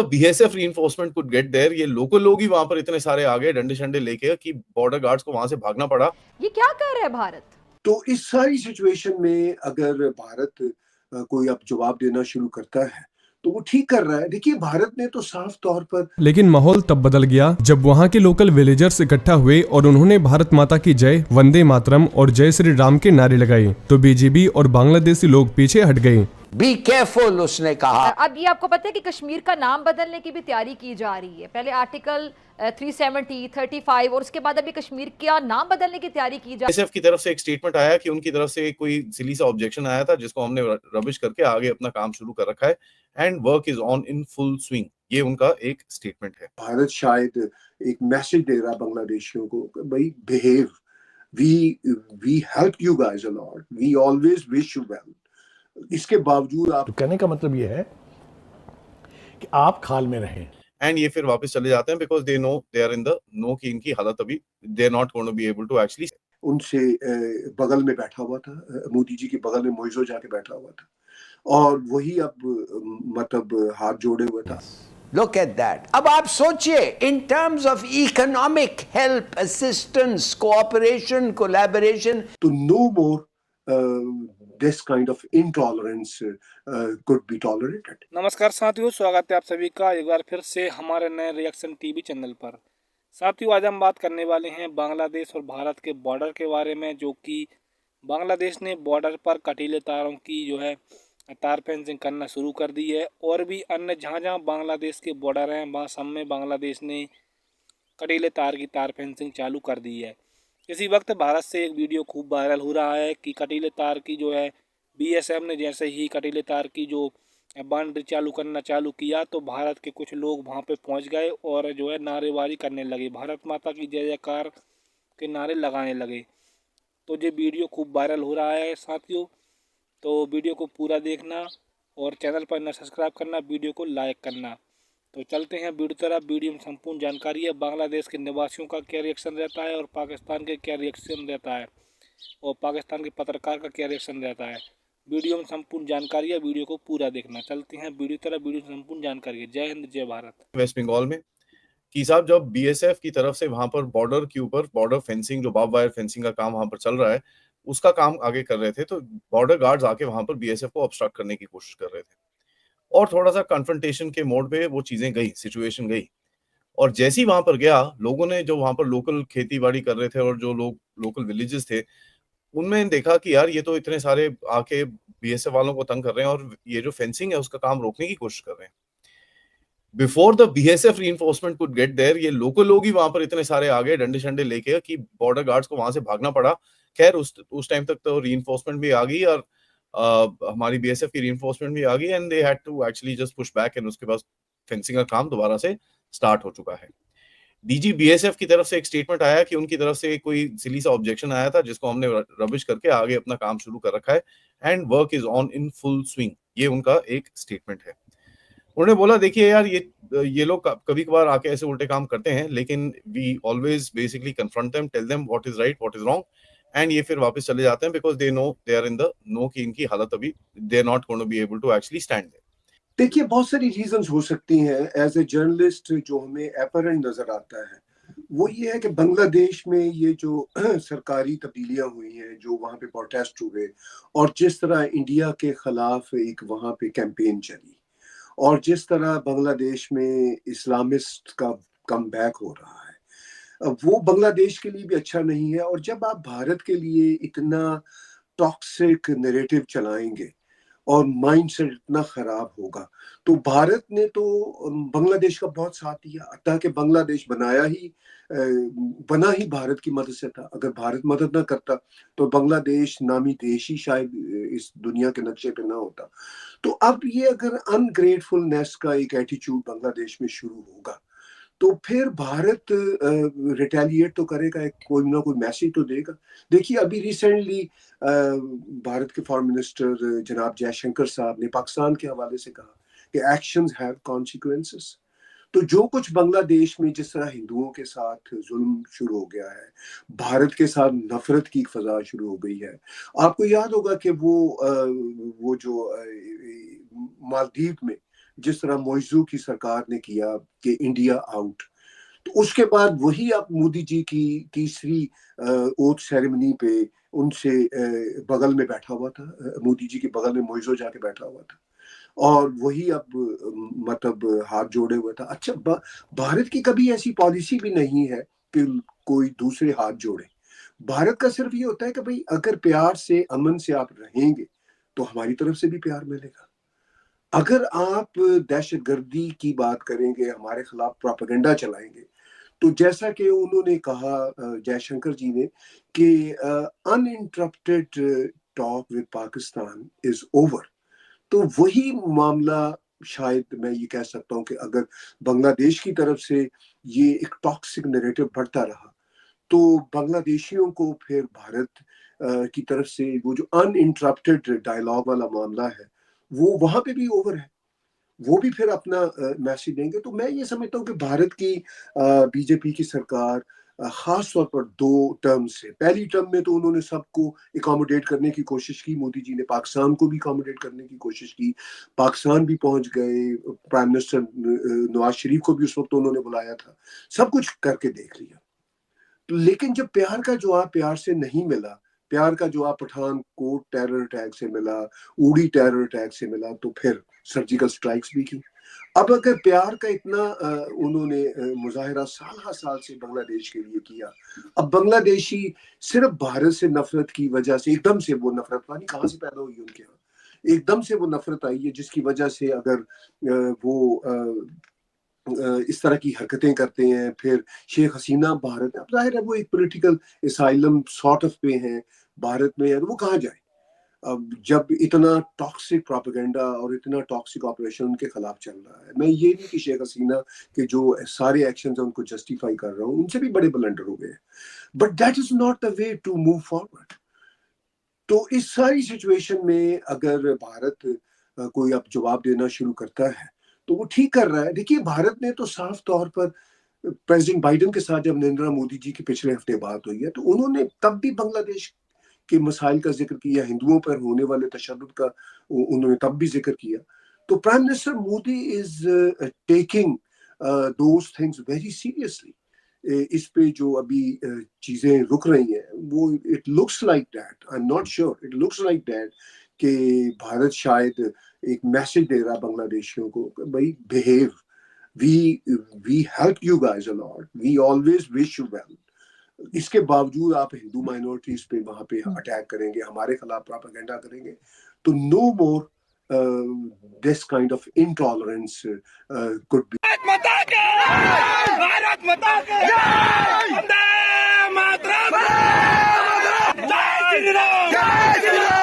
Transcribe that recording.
BSF reinforcement could get there, ये local लोग ही वहां पर इतने सारे आ गए डंडे शंडे लेके कि बॉर्डर गार्ड्स को वहां से भागना पड़ा। ये क्या कर रहा है भारत? तो इस सारी सिचुएशन में अगर भारत कोई अब जवाब देना शुरू करता है तो वो ठीक कर रहा है। देखिए, भारत ने तो साफ तौर पर, लेकिन माहौल तब बदल गया जब वहां के लोकल विलेजर्स इकट्ठा हुए और उन्होंने भारत माता की जय, वंदे मातरम और जय श्री राम के नारे लगाए तो बीजेपी और बांग्लादेशी लोग पीछे हट गए। बी केयरफुल, उसने कहा। अब ये आपको पता है कि कश्मीर का नाम बदलने की भी तैयारी की जा रही है। पहले आर्टिकल 370, 35 और उसके बाद अभी कश्मीर का नाम बदलने की तैयारी की जा रही है। बीएसएफ की तरफ से एक स्टेटमेंट आया कि उनकी तरफ से कोई सिली सा ऑब्जेक्शन आया था जिसको हमने रबिश करके आगे अपना काम शुरू कर रखा है and work is on in full swing. ये उनका एक स्टेटमेंट है। भारत शायद एक मैसेज दे रहा बांग्लादेशियों को कि भाई behave, we help you guys a lot, we always wish you well. इसके बावजूद आप, तो कहने का मतलब ये है कि आप खाल में रहें एंड ये फिर वापस चले जाते हैं because they know they are in the know कि इनकी हालत अभी they are not going to be able to actually. उनसे बगल में बैठा हुआ था, मोदी जी के बगल में मोइजो जाके बैठा हुआ था और वही अब मतलब हाथ जोड़े हुए था। Look at that. अब आप सोचिए, in terms of economic help, assistance, cooperation, collaboration, तो no more this kind of intolerance could be tolerated. नमस्कार साथियों, स्वागत है आप सभी का एक बार फिर से हमारे नए रिएक्शन टीवी चैनल पर। साथियों, आज हम बात करने वाले हैं बांग्लादेश और भारत के बॉर्डर के बारे में, जो कि बांग्लादेश ने बॉर्डर पर कटीले तारों की जो है तार फेंसिंग करना शुरू कर दी है और भी अन्य जहाँ जहाँ बांग्लादेश के बॉर्डर हैं वहाँ सब में बांग्लादेश ने कटीले तार की तार फेंसिंग चालू कर दी है। इसी वक्त भारत से एक वीडियो खूब वायरल हो रहा है कि कटीले तार की जो है बीएसएफ ने जैसे ही कटीले तार की जो बाउंड्री चालू करना चालू किया तो भारत के कुछ लोग वहां पे पहुंच गए और जो है नारेबाजी करने लगे, भारत माता की जय जयकार के नारे लगाने लगे। तो ये वीडियो खूब वायरल हो रहा है साथियों, तो वीडियो को पूरा देखना और चैनल पर न सब्सक्राइब करना, वीडियो को लाइक करना। तो चलते हैं वीडियो तरफ। वीडियो में संपूर्ण जानकारी है, बांग्लादेश के निवासियों का क्या रिएक्शन रहता है और पाकिस्तान के क्या रिएक्शन रहता है और पाकिस्तान के पत्रकार का क्या रिएक्शन रहता है। वीडियो में संपूर्ण जानकारी है, वीडियो को पूरा देखना। चलते हैं वीडियो तरफ, वीडियो में संपूर्ण जानकारी है। जय हिंद, जय भारत। वेस्ट बंगाल में कि साहब जब बीएसएफ की तरफ से वहां पर बॉर्डर के ऊपर बॉर्डर फेंसिंग, जो बार्ब वायर फेंसिंग का काम वहां पर चल रहा है, उसका काम आगे कर रहे थे तो बॉर्डर गार्ड्स आके वहां पर बीएसएफ को ऑब्स्ट्रक्ट करने की कोशिश कर रहे थे और थोड़ा सा कन्फ्रंटेशन के मोड पे वो चीजें गई, सिचुएशन गई। और जैसे ही वहां पर गया, लोगों ने जो वहां पर लोकल खेती बाड़ी कर रहे थे और जो लोग लोकल विलेजेस थे, उनमें देखा कि यार ये तो इतने सारे आके बीएसएफ वालों को तंग कर रहे हैं और ये जो फेंसिंग है उसका काम रोकने की कोशिश कर रहे हैं। Before the BSF reinforcement could get there, ये लोकल लोग ही वहां पर इतने सारे आ गए डंडे शंडे लेके कि बॉर्डर गार्ड्स को वहां से भागना पड़ा। खैर उस टाइम तक तो रीइंफोर्समेंट भी आ गई और हमारी बीएसएफ की रीइंफोर्समेंट भी आ गई and they had to actually just push back and उसके बाद फेंसिंग का काम दोबारा से स्टार्ट हो चुका है। डीजी बीएसएफ की तरफ से एक स्टेटमेंट आया कि उनकी तरफ से कोई सिली सा ऑब्जेक्शन आया था जिसको हमने रबिश करके आगे अपना काम शुरू कर रखा है and work is on in full swing. ये उनका एक स्टेटमेंट है। उन्होंने बोला देखिए यार ये लोग कभी कभार आके ऐसे उल्टे काम करते हैं, लेकिन we always basically confront them, tell them what is right what is wrong and ये फिर वापस चले जाते हैं because they know they are in the know कि इनकी हालत अभी they are not going to be able to actually stand there. देखिए, बहुत सारी रीजंस हो सकती हैं। एज ए जर्नलिस्ट जो हमें एपरेंट नजर आता है वो ये है कि बांग्लादेश में ये जो सरकारी तब्दीलियां हुई हैं, जो वहाँ पे प्रोटेस्ट हुए और जिस तरह इंडिया के खिलाफ एक वहाँ पे कैंपेन चली और जिस तरह बांग्लादेश में इस्लामिस्ट का कम बैक हो रहा है, अब वो बांग्लादेश के लिए भी अच्छा नहीं है। और जब आप भारत के लिए इतना टॉक्सिक नैरेटिव चलाएंगे और माइंडसेट इतना खराब होगा, तो भारत ने तो बांग्लादेश का बहुत साथ दिया। ताकि बांग्लादेश बना ही भारत की मदद से था। अगर भारत मदद ना करता तो बांग्लादेश नामी देश ही शायद इस दुनिया के नक्शे पे ना होता। तो अब ये अगर अनग्रेटफुलनेस का एक एटीट्यूड बांग्लादेश में शुरू होगा तो फिर भारत रिटेलिएट तो करेगा, कोई ना कोई मैसेज तो देगा। देखिए, अभी रिसेंटली भारत के फॉरेन मिनिस्टर जनाब जयशंकर साहब ने पाकिस्तान के हवाले से कहा कि एक्शंस हैव कॉन्सिक्वेंसेस। तो जो कुछ बांग्लादेश में जिस तरह हिंदुओं के साथ जुल्म शुरू हो गया है, भारत के साथ नफरत की फजा शुरू हो गई है। आपको याद होगा कि वो जो मालदीव में जिस तरह मोइजू की सरकार ने किया कि इंडिया आउट, तो उसके बाद वही अब मोदी जी की तीसरी ओथ सेरेमनी पे उनसे बगल में बैठा हुआ था, मोदी जी के बगल में मोइजो जाके बैठा हुआ था और वही अब मतलब हाथ जोड़े हुए था। अच्छा, भारत की कभी ऐसी पॉलिसी भी नहीं है कि कोई दूसरे हाथ जोड़े। भारत का सिर्फ ये होता है कि भाई अगर प्यार से अमन से आप रहेंगे तो हमारी तरफ से भी प्यार मिलेगा। अगर आप दहशतगर्दी की बात करेंगे, हमारे खिलाफ प्रोपेगेंडा चलाएंगे, तो जैसा कि उन्होंने कहा जयशंकर जी ने कि uninterrupted talk with Pakistan is over, तो वही मामला शायद मैं ये कह सकता हूँ कि अगर बांग्लादेश की तरफ से ये एक टॉक्सिक नैरेटिव बढ़ता रहा तो बांग्लादेशियों को फिर भारत की तरफ से वो जो अनइंटरप्टेड डायलॉग वाला मामला है वो वहां पे भी ओवर है, वो भी फिर अपना मैसेज देंगे। तो मैं ये समझता हूँ कि भारत की बीजेपी की सरकार खास तौर पर 2 टर्म से, पहली टर्म में तो उन्होंने सबको एकोमोडेट करने की कोशिश की, मोदी जी ने पाकिस्तान को भी एकोमोडेट करने की कोशिश की, पाकिस्तान भी पहुंच गए, प्राइम मिनिस्टर नवाज शरीफ को भी उस वक्त उन्होंने बुलाया था, सब कुछ करके देख लिया। लेकिन जब प्यार का जवाब प्यार से नहीं मिला, प्यार का जवाब पठानकोट टेरर अटैक से मिला, उड़ी टेरर अटैक से मिला, तो फिर सर्जिकल स्ट्राइक्स भी की। अब अगर प्यार का इतना उन्होंने मुजाहिरा साल हर साल से बांग्लादेश के लिए किया, अब बांग्लादेशी सिर्फ भारत से नफरत की वजह से एकदम से वो नफरत पता नहीं कहाँ से पैदा हुई उनके यहाँ, एकदम से वो नफरत आई है जिसकी वजह से अगर वो इस तरह की हरकतें करते हैं, फिर शेख हसीना भारत, अब जाहिर है वो एक पॉलिटिकल एसाइलम सॉर्ट ऑफ पे हैं भारत में, है वो कहाँ जाए अब जब इतना टॉक्सिक प्रोपेगेंडा और इतना टॉक्सिक ऑपरेशन उनके खिलाफ चल रहा है। मैं ये नहीं कि शेख हसीना के जो सारे एक्शन है उनको जस्टिफाई कर रहा हूँ, उनसे भी बड़े ब्लंडर हो गए, but that is not the way to move forward. तो इस सारी सिचुएशन में अगर भारत कोई अब जवाब देना शुरू करता है तो वो ठीक कर रहा है। देखिए, भारत ने तो साफ तौर पर प्रेसिडेंट बाइडेन के साथ जब नरेंद्र मोदी जी की पिछले हफ्ते बात हुई है तो उन्होंने तब भी बांग्लादेश के मसाइल का जिक्र किया, हिंदुओं पर होने वाले तशद्दुद का उन्होंने तब भी जिक्र किया। तो prime minister Modi is taking those things very seriously. इस पे जो अभी चीजें रुक रही हैं वो it looks like that, I am not sure, it looks like that कि भारत शायद एक मैसेज दे रहा बांग्लादेशियों को कि भाई behave, we help you guys a lot, we always wish you well. इसके बावजूद आप हिंदू माइनॉरिटीज पे वहां पे अटैक करेंगे, हमारे खिलाफ प्रोपेगेंडा करेंगे, तो no more this kind of intolerance could be. Bharat Mata की जय, वंदे मातरम, जय श्री राम, जय श्री राम।